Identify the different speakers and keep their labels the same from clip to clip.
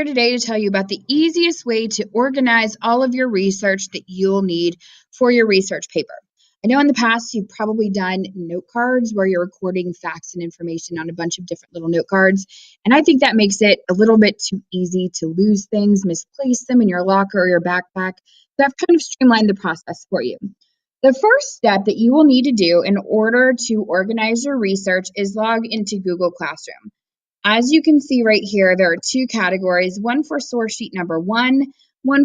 Speaker 1: here today to tell you about the easiest way to organize all of your research that you'll need for your research paper. I know in the past you've probably done note cards where you're recording facts and information on a bunch of different little note cards, and I think that makes it a little bit too easy to lose things, misplace them in your locker or your backpack. So I've kind of streamlined the process for you. The first step that you will need to do in order to organize your research is log into Google Classroom. As you can see right here, there are two categories, one for source sheet number one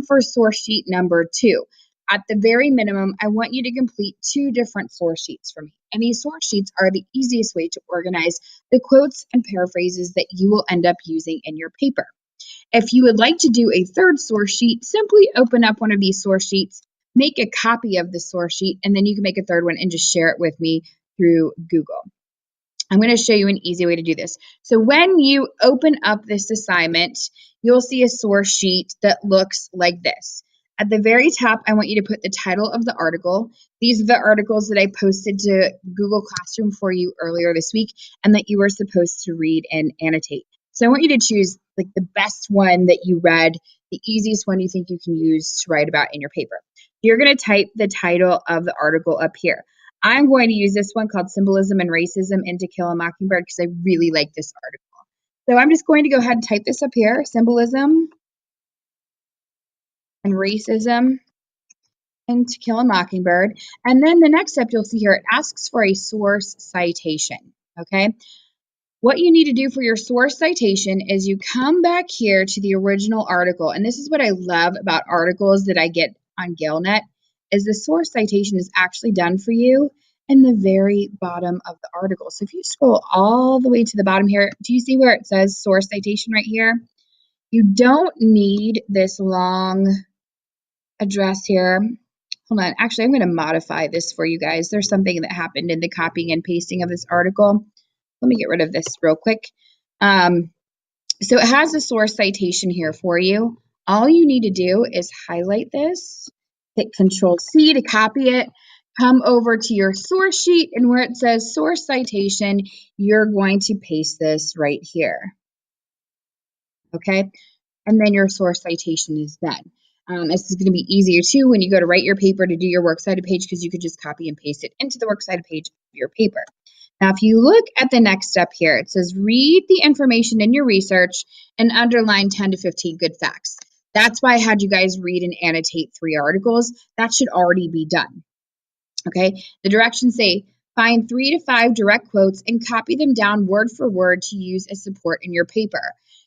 Speaker 1: for source sheet number 2. At the very minimum, I want you to complete 2 different source sheets for me. And these source sheets are the easiest way to organize the quotes and paraphrases that you will end up using in your paper. If you would like to do a third source sheet, simply open up one of these source sheets, make a copy of the source sheet, and then you can make a third one and just share it with me through Google. I'm going to show you an easy way to do this. So when you open up this assignment, you'll see a source sheet that looks like this. At the very top, I want you to put the title of the article. These are the articles that I posted to Google Classroom for you earlier this week and that you were supposed to read and annotate. So I want you to choose like the best one that you read, the easiest one you think you can use to write about in your paper. You're going to type the title of the article up here. I'm going to use this one called Symbolism and Racism in To Kill a Mockingbird because I really like this article. So I'm just going to go ahead and type this up here, Symbolism and Racism in To Kill a Mockingbird. And then the next step you'll see here, it asks for a source citation, okay? What you need to do for your source citation is you come back here to the original article. And this is what I love about articles that I get on GaleNet, is the source citation is actually done for you in the very bottom of the article. So if you scroll all the way to the bottom here, do you see where it says source citation right here? You don't need this long address here. Hold on. Actually, I'm going to modify this for you guys. There's something that happened in the copying and pasting of this article. Let me get rid of this real quick. So it has a source citation here for you. All you need to do is highlight this, hit Control-C to copy it, come over to your source sheet, and where it says source citation, you're going to paste this right here. Okay? And then your source citation is done. This is going to be easier too when you go to write your paper to do your works cited page because you could just copy and paste it into the works cited page of your paper. Now, if you look at the next step here, it says read the information in your research and underline 10 to 15 good facts. That's why I had you guys read and annotate 3 articles. That should already be done. Okay, the directions say find 3 to 5 direct quotes and copy them down word for word to use as support in your paper.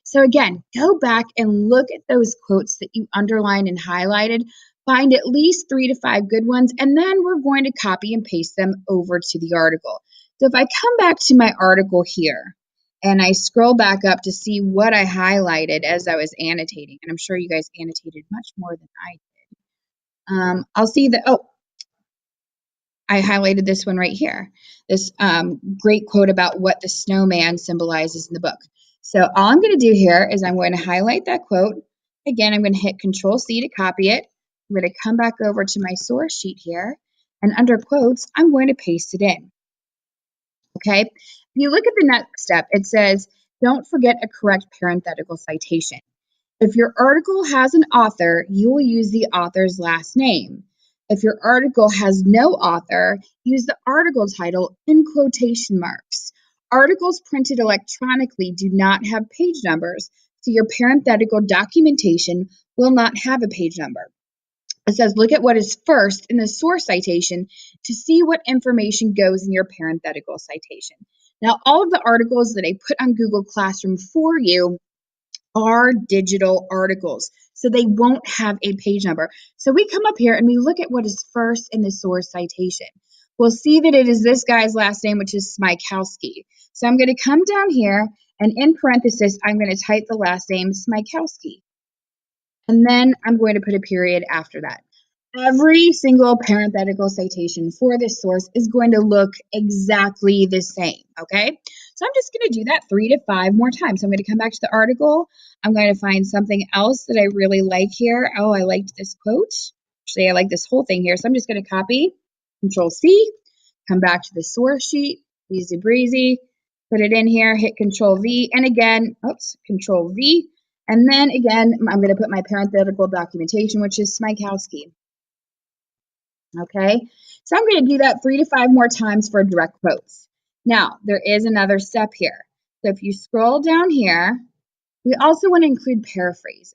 Speaker 1: So again, go back and look at those quotes that you underlined and highlighted. Find at least 3 to 5 good ones, and then we're going to copy and paste them over to the article. So if I come back to my article here and I scroll back up to see what I highlighted as I was annotating, and I'm sure you guys annotated much more than I did, I'll see that, I highlighted this one right here, this great quote about what the snowman symbolizes in the book. So all I'm going to do here is I'm going to highlight that quote. Again, I'm going to hit Control-C to copy it. I'm going to come back over to my source sheet here, and under quotes, I'm going to paste it in. Okay, if you look at the next step, it says, don't forget a correct parenthetical citation. If your article has an author, you will use the author's last name. If your article has no author, use the article title in quotation marks. Articles printed electronically do not have page numbers, so your parenthetical documentation will not have a page number. It says, look at what is first in the source citation to see what information goes in your parenthetical citation. Now, all of the articles that I put on Google Classroom for you are digital articles, so they won't have a page number. So we come up here and we look at what is first in the source citation. We'll see that it is this guy's last name, which is Smykowski. So I'm going to come down here, and in parenthesis, I'm going to type the last name Smykowski. And then I'm going to put a period after that. Every single parenthetical citation for this source is going to look exactly the same, okay? So I'm just going to do that 3 to 5 more times. So I'm going to come back to the article. I'm going to find something else that I really like here. Oh, I liked this quote. Actually, I like this whole thing here. So I'm just going to copy, Control-C, come back to the source sheet, easy breezy, put it in here, hit Control-V, and again, Control-V, And then again, I'm going to put my parenthetical documentation, which is Smykowski. Okay, so I'm going to do that 3 to 5 more times for direct quotes. Now, there is another step here. So if you scroll down here, we also want to include paraphrases.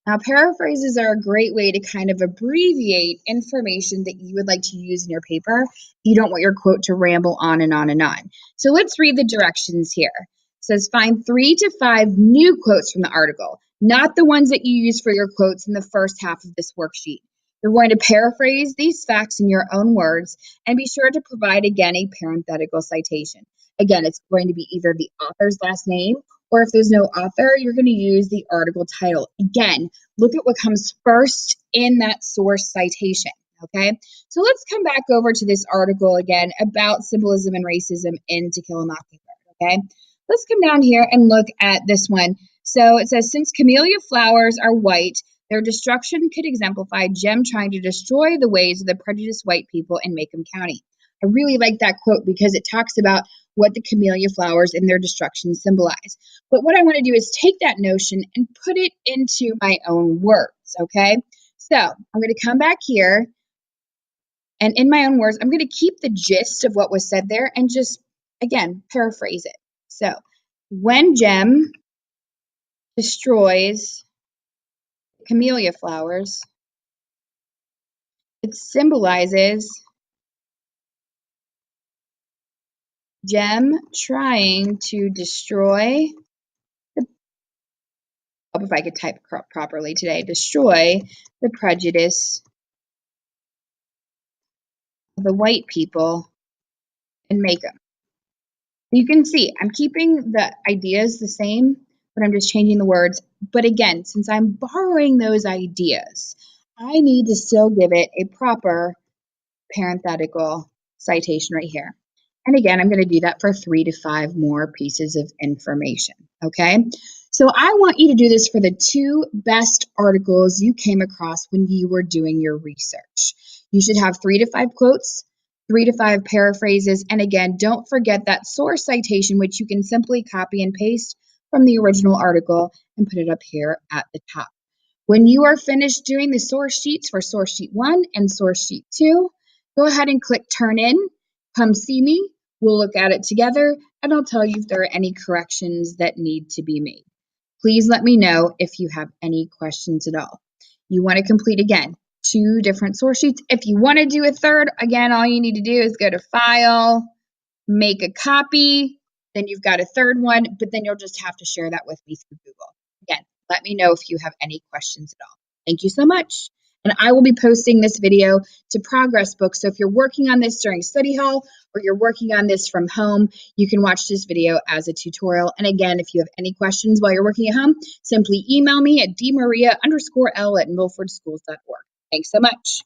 Speaker 1: Now, paraphrases are a great way to kind of abbreviate information that you would like to use in your paper. You don't want your quote to ramble on and on and on. So let's read the directions here. It says find 3 to 5 new quotes from the article, not the ones that you use for your quotes in the first half of this worksheet. You're going to paraphrase these facts in your own words and be sure to provide again a parenthetical citation. Again, it's going to be either the author's last name, or if there's no author, you're going to use the article title. Again, look at what comes first in that source citation, okay? So let's come back over to this article again about symbolism and racism in To Kill a Mockingbird, okay? Let's come down here and look at this one. So it says, since camellia flowers are white, their destruction could exemplify Jem trying to destroy the ways of the prejudiced white people in Macomb County. I really like that quote because it talks about what the camellia flowers and their destruction symbolize. But what I want to do is take that notion and put it into my own words, okay? So I'm going to come back here, and in my own words, I'm going to keep the gist of what was said there and just, again, paraphrase it. So when Jem destroys camellia flowers, it symbolizes Jem trying to destroy, I hope if I could type properly today, destroy the prejudice of the white people and Macomb. You can see I'm keeping the ideas the same, but I'm just changing the words. But again, since I'm borrowing those ideas, I need to still give it a proper parenthetical citation right here. And again, I'm going to do that for 3 to 5 more pieces of information, okay? So I want you to do this for the 2 best articles you came across when you were doing your research. You should have 3 to 5 quotes, 3 to 5 paraphrases, and again, don't forget that source citation, which you can simply copy and paste from the original article and put it up here at the top. When you are finished doing the source sheets for source sheet 1 and source sheet 2, go ahead and click Turn In. Come see me. We'll look at it together, and I'll tell you if there are any corrections that need to be made. Please let me know if you have any questions at all. You want to complete, again, 2 different source sheets. If you want to do a third, again, all you need to do is go to File, make a copy, then you've got a third one, but then you'll just have to share that with me through Google. Again, let me know if you have any questions at all. Thank you so much. And I will be posting this video to Progress Books. So if you're working on this during study hall or you're working on this from home, you can watch this video as a tutorial. And again, if you have any questions while you're working at home, simply email me at dmaria_l@milfordschools.org. Thanks so much.